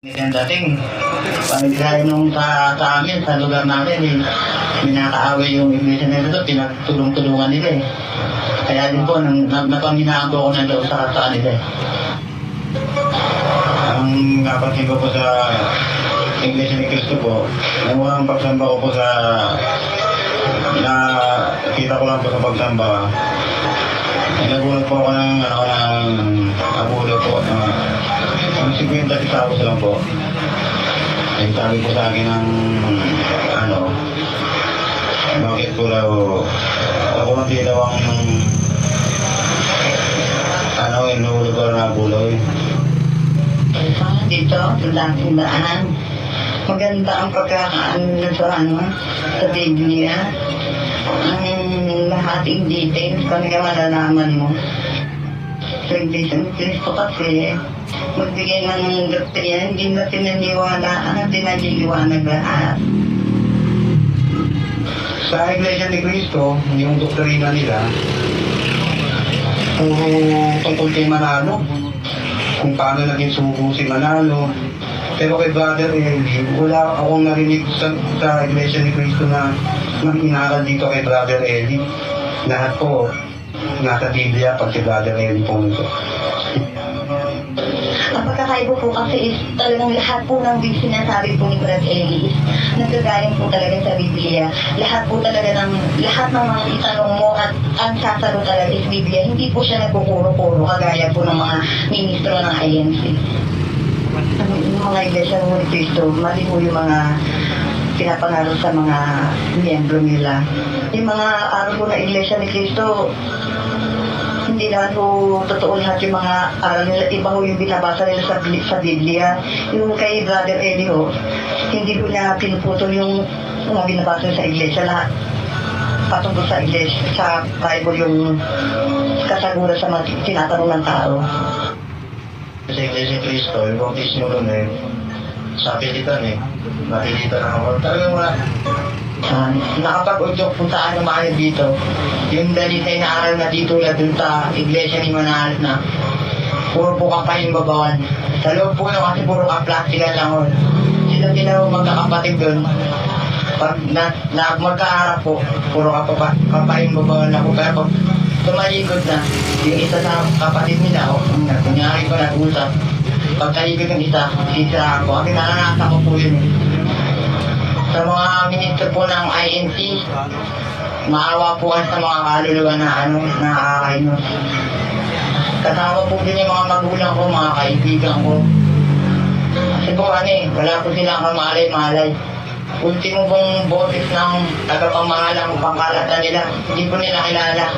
Yan dating, dahil nung sa amin, sa lugar namin, may nakaaway yung iglesia na ito, pinagtulong-tulungan nila eh. Kaya din po, napaminaan ko na daw sa kanila eh. Ang napansin ko po sa iglesia ni Cristo po, ang unang pagsamba ko po sa, nakita ko lang po sa pagsamba, nagulat po ako ng abulo po, ang 50 centavos lang po. Ay sabi po sa akin ng bakit po daw ako hindi daw ang inuulo ko na buloy. Dito, sa dating daanan, maganda ang pagkakaano sa Biblia. Ang lahating details kung malalaman mo. Sa Iglesia ni Cristo kasi, magbigay ng doktrina, hindi na pinaniwala, pinaliliwanag lahat. Sa Iglesia ni Cristo, yung doktrina nila, tungkol kay Manalo, kung paano naging sugo si Manalo. Pero kay Brother Eli, wala akong narinig sa Iglesia ni Cristo na mag-inaral dito kay Brother Eli. Lahat po, nasa Biblia pag si Brother Eli po nito. Ang pagkakaiba po kasi is talagang lahat po ng sinasabi po ni Brad Eli is nagagaling po talaga sa Biblia. Lahat po talaga lahat ng mga itanong mo at ang sasagot talaga is Biblia. Hindi po siya nagpupuro-puro kagaya po ng mga ministro ng INC. Yung mga iglesia ng Cristo, mali po yung mga pinapangaro sa mga miyembro nila. Yung mga araw po na iglesia ni Cristo, hindi naman po totoo lahat yung mga aral nila. Iba po yung binabasa nila sa Biblia. Yung kay Brother Eli ho, hindi po niya pinuputol yung mga binabasa sa iglesia. Lahat patungkol sa iglesia, sa Bible yung kasaguran sa mga tinatanong ng tao. Sa Iglesia ni Cristo, yung bautismo nun sa pilitan napilitan ako. Talagang wala. Nakapag-udyok kung saan naman dito. Yung dalitay na aral na dito na dun sa Iglesia ni Manalo na puro po kapahin babawan. Sa loob po na kasi puro ka-plastikan lang ho. Sila magkakapatid dun. Pag magkaharap po, puro kapahin babawan na po. Pero pag tumalikod na, yung isa sa kapatid nila, kunyari ko nag-usap, pagtalikod ng isa, sisiraan ko. Kasi naranasan ko po yun. Sa mga minister po ng INC, maawa po sa mga kaluluwa na nakakainos. Kasama po din yung mga magulang ko, mga kaibigan ko. Kasi po wala po silang kamalay-malay. Ultimo pong boses ng tagapamahalang pangkalatan nila, hindi po nila kilala.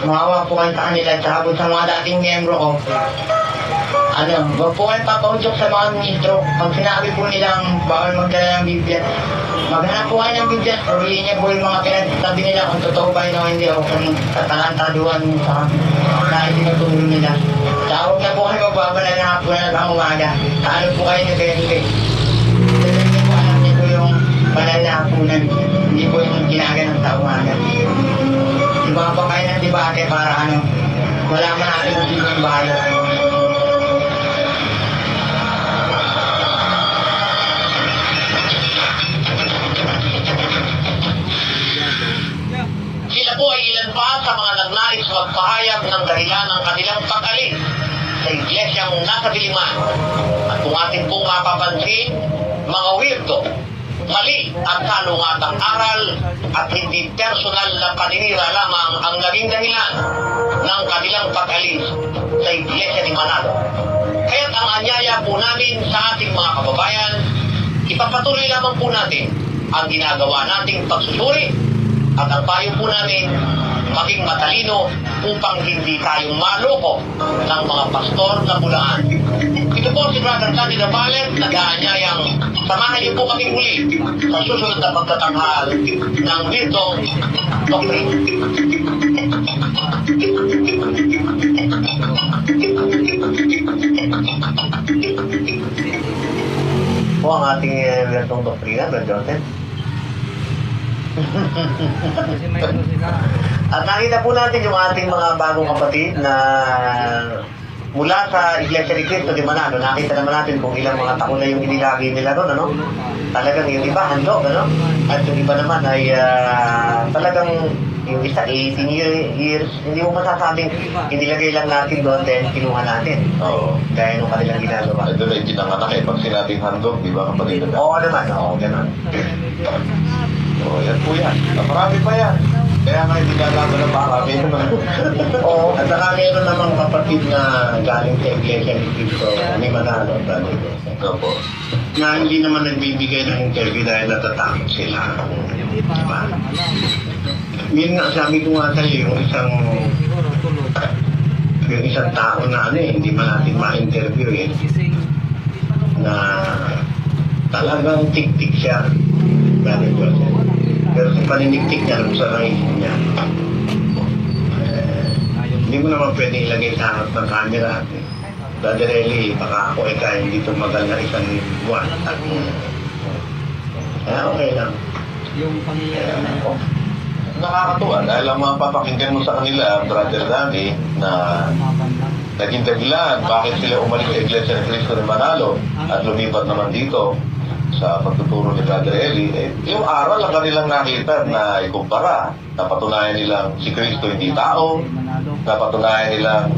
Maawa po sa kanila, tsaka sa mga dating miyembro ko. Wag po kayo papaudyok sa mga ministro. Pag sinabi po nilang bawal magdala ng Biblia, maghanap po kayo ng Biblia. Sabihin niya po yung mga pinagsasabi nila kung totoo ba yun o hindi o kung tatalantaduhan mo sa dahil tinutulong nila. Tsaka huwag na po kayo magbabala na hapon na ang umaga. Kaano po kayo nag-ente. Hindi po alam niyo po yung banal na hapunan. Hindi po yung ginaganap sa umaga. Diba pa kayo ng debate para wala man natin kung sino yung bahala. Sila po ay ilan pa sa mga nagnais magpahayag ng dahilan ng kanilang pag-alin sa iglesyang nasa Diliman. At kung atin pong mapapansin, mga weirdo, mali at salungatang aral at hindi personal na paninira lamang ang naging dahilan ng kanilang pag-alis sa Iglesia ni Manalo. Kaya't ang anyaya po namin sa ating mga kababayan, ipapatuloy lamang po natin ang ginagawa nating pagsusuri at ang payo po namin maging matalino upang hindi tayong maloko ng mga pastor na bulaan. Ito po si Brother Sandy Nabalet, nag-aanyayang samahan niyo po kami muli sa susunod na pagtatanghal ng Virtong Doctrine. Po ang ating Virtong Doctrina, Brother Joseph. At nakita po natin yung ating mga bagong kapatid na mula sa Iglesia ni Cristo di Manalo, nakita naman natin kung ilang mga taon na yung inilagay nila ron, ano? Talagang yung iba handog, ano? At yung iba naman ay talagang yung isa 18 years, hindi mo masasabing inilagay lang natin doon then kinuha natin. Oo. Dahil nung kanilang ginagawa. Ito na yung pinanganak eh. Pag sinabing handog, di ba kapatid? Oo naman, oo, ganun. Oo, yan po yan. Marami pa yan. Kaya nga hindi nalaman na marami naman. Oo, at saka meron namang kapatid na galing sa Iglesia ni Cristo ni Manalo, Opo. na hindi naman nagbibigay ng interview dahil natatakot sila. Diba? Yun nga, sabi ko nga sa'yo, yung isang tao na ano hindi man natin ma-interview na talagang tik-tik siya. Sabi ko siya. Pero sa paniniktik niya, sa naisip niya, hindi mo naman pwede ilagay sa harap ng camera. Brother Eli, baka ako kaya hindi tumagal na isang buwan. Kaya okay lang. Nakakatuwa dahil ang mga papakinggan mo sa kanila, Brother Danny, na naging dahilan bakit sila umalis sa Iglesia ni Cristo ni Manalo at lumipat naman dito sa pagtuturo ni Brother Eli, yung aral ang kanilang nakita na ikumpara. Napatunayan nilang si Cristo hindi tao, napatunayan nilang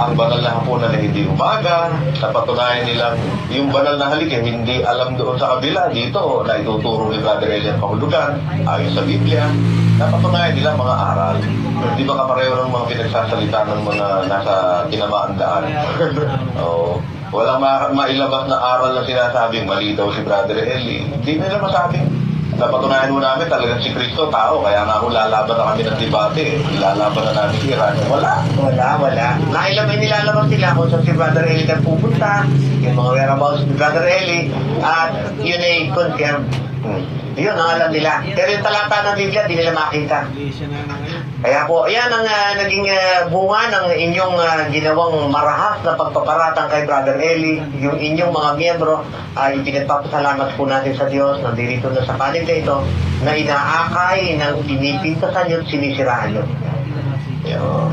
ang banal na hapunan na hindi umaga, napatunayan nilang yung banal na halik hindi alam doon sa kabila, dito na ituturo ni Brother Eli ang kahulugan ayon sa Biblia. Napatunayan nilang mga aral. Hindi ba kapareho ng mga pinagsasalita ng mga nasa tinamaan daan? Oo. Walang mailabas na aral na sinasabing mali daw si Brother Eli. Hindi nila masabing. Napatunayan mo namin talagang si Cristo tao. Kaya nga kung lalaban na kami ng debate, ilalaban na namin si Iran. Wala. Nailamay nilalabas sila kung saan si Brother Eli kan pupunta, yung mga whereabouts ni Brother Eli, at yun ay confirm. Yun ang alam nila. Pero yung talata ng Biblia, di nila makita. Kaya po, yan ang naging bunga ng inyong ginawang marahas na pagpaparatang kay Brother Eli. Yung inyong mga miyembro ay pinagpapasalamat po natin sa Diyos na dirito na sa panig na ito na inaakay ng pinipintasan nyo at sinisiraan nyo. Yun.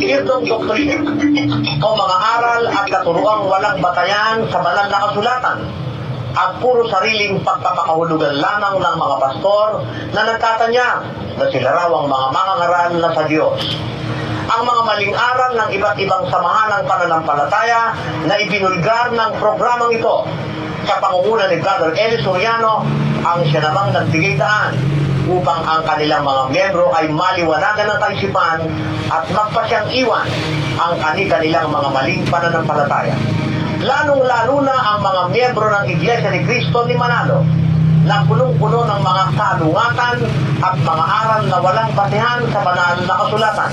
Itong doktrina o mga aral at katuruang walang batayan sa banal na kasulatan at puro sariling pagpapakahulugan lamang ng mga pastor na nagtatanya na sila raw ang mga mangangaral na sa Diyos. Ang mga maling aral ng iba't ibang samahan ng pananampalataya na ibinulgar ng programang ito sa pangunguna ni Brother Eli Soriano ang siya namang nagbigay daan upang ang kanilang mga miyembro ay maliwanagan ng kaisipan at magpasyang iwan ang kanilang mga maling pananampalataya. Lalong-lalo na ang mga miyembro ng Iglesia ni Cristo ni Manalo na punong-puno ng mga salungatan at mga aral na walang basehan sa banal na kasulatan.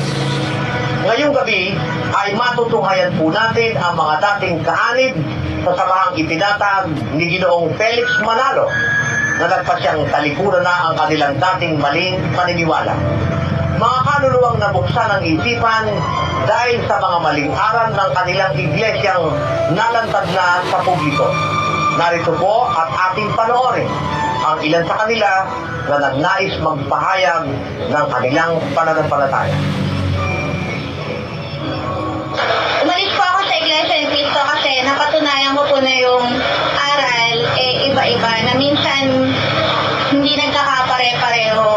Ngayong gabi ay matutunghayan po natin ang mga dating kaanib sa samahang ipinatag ni Ginoong Felix Manalo na nagpasyang talikuran na ang kanilang dating maling paniniwala. Mga kaluluwang nabuksan ang isipan dahil sa mga maling aral ng kanilang iglesyang nalantad na sa publiko. Narito po at ating panoorin ang ilan sa kanila na nagnais magpahayag ng kanilang pananampalataya. Umalis po ako sa Iglesia ni Cristo kasi napatunayan ko po na yung aral iba-iba na minsan hindi nagkakapare-pareho.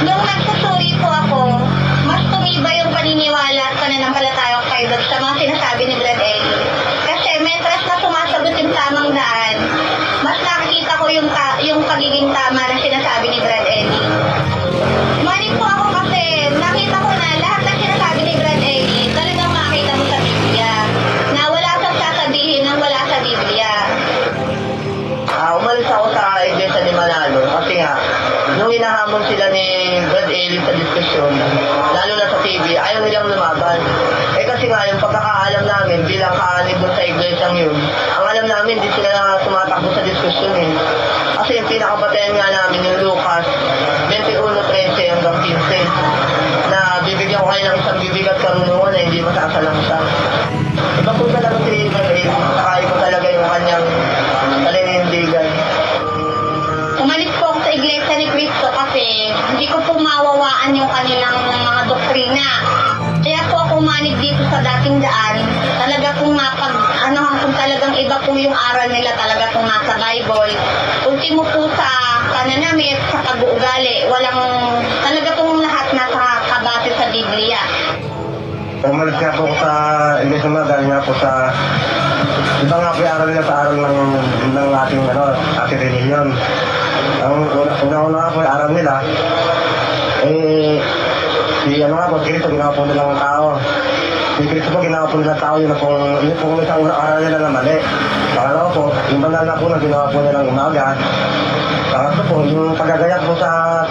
Nung nagsusuri po ako, mas tumibay yung paniniwala at pananampalataya ko kay Dog sa mga sinasabi ni Brad Eli. Kasi mentras na sumasagot yung tamang daan, mas nakikita ko yung pagiging tama na sinasabi ni Brad Eli. Manik po ako kasi nakita ko na lahat ng sinasabi ni Brad Eli talagang makita mo sa Biblia na wala siyang sasabihin ng wala sa Biblia. Umalis ako sa iglesia ni Manalo kasi nga, nung hinahamon sila ni Brad Eli sa diskusyon, lalo na sa TV, ayaw nilang lumaban. Kasi nga, yung pagkakaalam namin bilang kaanib doon sa iglesyang yun, ang alam namin, di sila na tumatakbo sa diskusyon eh. Kasi yung pinakabatayan nga namin yung Lucas 21:13 hanggang 15 na bibigyan ko kayo ng isang bibig at karunungan na hindi masasalangsa. Iba po talaga si Brad Eli, nakaya ko talaga yung kanyang paninindigan. naunawaan yung kanilang mga doktrina. Kaya po ako manig dito sa dating daan, talaga kung kung talagang iba po yung aral nila talaga kung nasa Bible. Ultimo po sa pananamit, sa pag-uugali, talaga pong lahat nasa kabase sa Biblia. Umalis nga po ako sa Iglesia mga dahil nga po sa iba nga po yung aral nila sa aral ng ating religion. Ang una nga po yung aral nila, Kristo ginawa po nilang tao. Si Kristo po ginawa po nilang tao, yun po isang unang aral nila na mali. Pangalawa po, yung banal na po na ginawa po nilang umaga. Pangatlo po, yung pagagayak po sa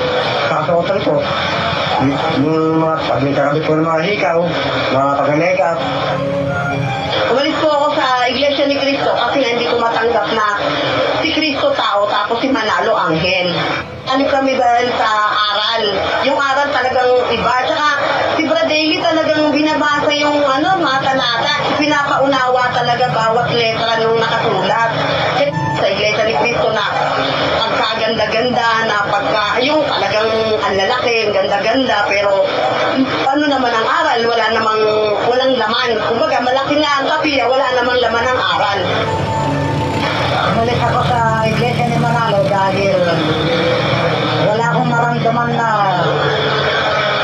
kasuotan po, yung mga pagkakabit po ng mga hikaw, mga pag-makeup. Umalis po ako sa Iglesia ni Cristo kasi hindi ko matanggap na si Cristo tao tapos si Manalo anghel. Ano kami dahil sa aral. Yung aral talagang iba. Tsaka si Brad Daily talagang binabasa yung mga talata. Pinapaunawa talaga bawat letra nung nakasulat. Sa Iglesia ni Cristo na pagkaganda-ganda, yung talagang ang lalaki, ang ganda-ganda, pero ano naman ang aral? Walang laman. Kumbaga, malaki na ang kapilya, wala namang laman ang aral. Umalis ako sa Iglesia ni Manalo dahil wala akong maramdaman na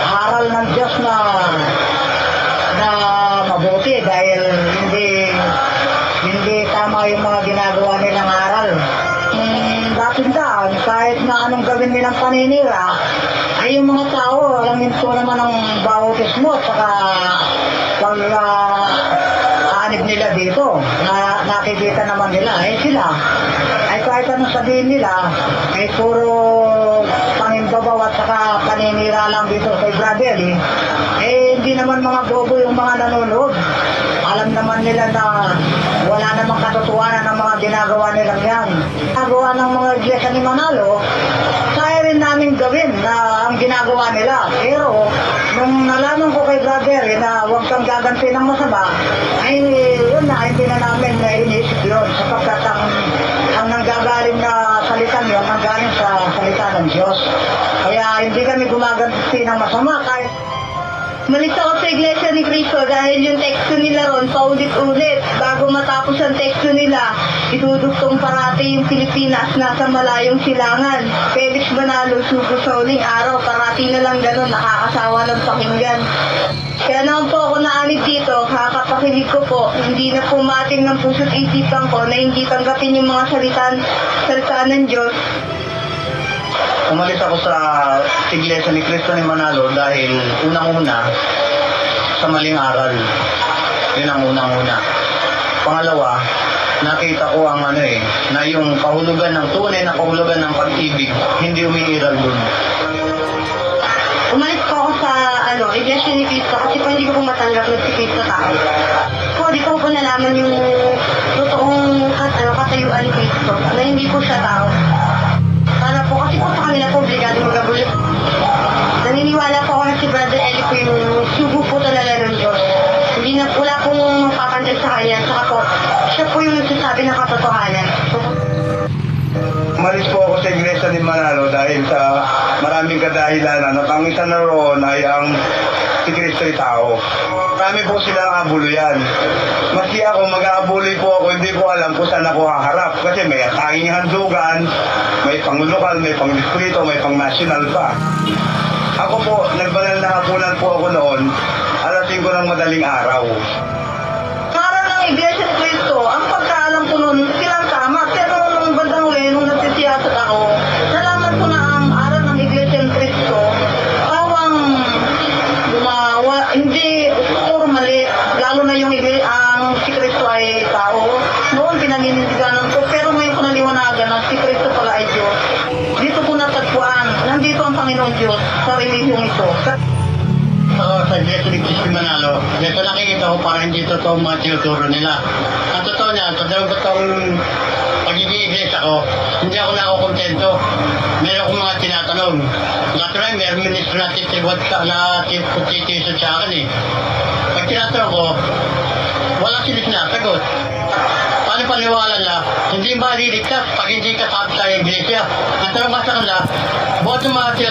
aral ng Diyos na mabuti dahil hindi tama yung mga ginagawa nilang aral. Dating daan, kahit na anong gawin nilang paninira, ay yung mga tao, alam nito naman ang bautismo at saka anib nila dito, na nakikita naman nila, sila, ay kahit anong sabihin nila, ay puro pangimbabaw at saka paninira lang dito kay Brother, hindi naman mga bobo yung mga nanonood. Alam naman nila na wala namang katotohanan ng mga ginagawa nilang yan. Ginagawa ng mga iglesia ni Manalo, kaya rin namin gawin na ang ginagawa nila. Pero, nung nalaman ko kay Brother na huwag kang gaganti ng masama, ay yun na, hindi na namin iniisip yun. Sapagkat ang nanggagaling na salita yun, nanggaling sa salita ng Diyos. Kaya hindi kami gumaganti ng masama kahit Malis ako sa Iglesia ni Cristo dahil yung teksto nila ron paulit-ulit. Bago matapos ang teksto nila, idudugtong parati yung Pilipinas nasa malayong silangan. Felix Manalo, Sugo Soling, araw, parati na lang ganun, nakakasawa ng pakinggan. Kaya naman po ako naanib dito, kakapakinig ko po, hindi na pumating ng puso't isipan ko na hindi tanggapin yung mga salita ng Diyos. Umalis ako sa Iglesia ni Cristo ni Manalo dahil unang-una sa maling aral. Yun ang unang-una. Pangalawa, nakita ko ang na yung kahulugan ng tunay na kahulugan ng pag-ibig, hindi umiiral dun. Umalis po ako sa Iglesia ni Cristo kasi po hindi ko po matanggap na si Cristo tao. Po, di ko po nalaman yung totoong katayuan ni Cristo na hindi po siya tao. Para po, kasi po sa kanila po obligado magabulit. Naniniwala po ako na si Brother Eli po yung sugo po talaga ng Diyos. Hindi na wala pong mapapantay sa kanya. Saka po, siya po yung nagsasabi ng katotohanan. Umalis po ako sa Iglesia ni Manalo dahil sa maraming kadahilanan at ang isa na roon ay ang si Kristo'y tao. Marami po silang abuluyan. Maski ako, mag-aabuloy po ako, hindi ko alam kung saan ako haharap. Kasi may atanging handugan, may pang-lokal, may pang-distrito, may pang-national pa. Ako po, nagbanal na hapunan po ako noon, alas 5 ng madaling araw. Para ng Iglesia ni Cristo, ang pagkaalam ko noon, silang tama. Pero nung bandang huli, nung nagsisiyasat ako, nalaman ko na ang aral ng Iglesia ni Cristo, hindi puro mali, lalo na yung ang si Cristo ay tao. Noon pinaninindiganan ko, pero ngayon ko naliwanagan na si Cristo pala ay Diyos. Dito ko natagpuan, nandito ang Panginoon Diyos sa relihiyong ito. Sa Iglesia ni Cristo Manalo, dito nakikita ko parang hindi totoo mga tinuturo nila. Ang totoo niya, totoong pagiging iglesia ko, hindi ako nakukontento. Meron akong mga tinatanong. Natuloy, meron ministro na titigot na titisod sa akin Pag tinatanong ko, wala sila sinasagot. Paano paniwala na, hindi maliligtas pag hindi kasama sa iglesia. Ang tanong ka sa kanila, boto mga sila